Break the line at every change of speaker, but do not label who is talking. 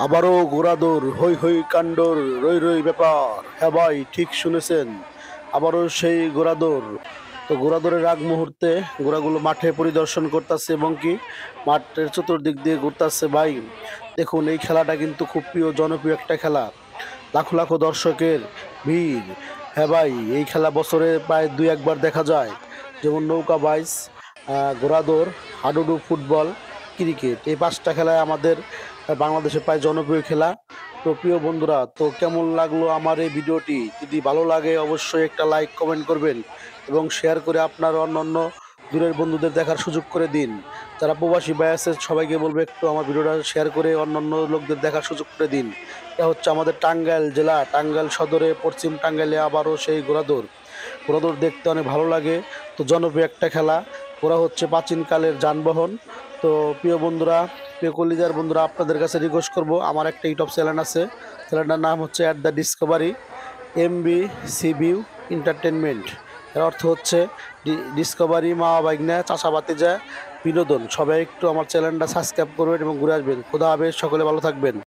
আবারও ঘোড়াদৌড় হৈ হৈ কাণ্ডর রই রই ব্যাপার। হ্যাঁ ভাই, ঠিক শুনেছেন, আবারও সেই ঘোড়াদৌড়। তো ঘোড়াদৌড়ের আগ মুহূর্তে ঘোড়াগুলো মাঠে পরিদর্শন করতেছে এবং কি মাঠের চতুর্দিক দিয়ে ঘুরতেছে। ভাই দেখুন, এই খেলাটা কিন্তু খুব প্রিয় জনপ্রিয় একটা খেলা, লাখো লাখো দর্শকের ভিড়। হ্যাঁ ভাই, এই খেলা বছরে প্রায় দুই একবার দেখা যায়, যেমন নৌকা বাইচ, ঘোড়াদৌড়, হাডুডু, ফুটবল, ক্রিকেট, এই পাঁচটা খেলায় আমাদের বাংলাদেশে প্রায় জনপ্রিয় খেলা। তো প্রিয় বন্ধুরা, তো কেমন লাগলো আমার এই ভিডিওটি? যদি ভালো লাগে অবশ্যই একটা লাইক কমেন্ট করবেন এবং শেয়ার করে আপনার অন্যান্য দূরের বন্ধুদের দেখার সুযোগ করে দিন। যারা প্রবাসী ভাই আছে সবাইকে বলবো একটু আমার ভিডিওটা শেয়ার করে অন্যান্য লোকদের দেখার সুযোগ করে দিন। এটা হচ্ছে আমাদের টাঙ্গাইল জেলা, টাঙ্গাইল সদরে পশ্চিম টাঙ্গাইলে আবারও সেই ঘোড়াদৌড়। ঘোড়াদৌড় দেখতে অনেক ভালো লাগে। তো জনপ্রিয় একটা খেলা, ঘোড়া হচ্ছে প্রাচীনকালের যানবাহন। তো প্রিয় বন্ধুরা, প্রিয় কলিজার বন্ধুরা, আপনাদের কাছে রিকোয়েস্ট করব, আমার একটা ইউটিউব চ্যানেল আছে, চ্যানেলটার নাম হচ্ছে at the Discovery MB CBU entertainment. এর অর্থ হচ্ছে ডিসকভারি মা বাইগনা চাষা বাতিজা বিনোদন। সবাই একটু আমার চ্যানেলটা সাবস্ক্রাইব করবেন এবং ঘুরে আসবেন। খোদা হাফেজ, সকলে ভালো থাকবেন।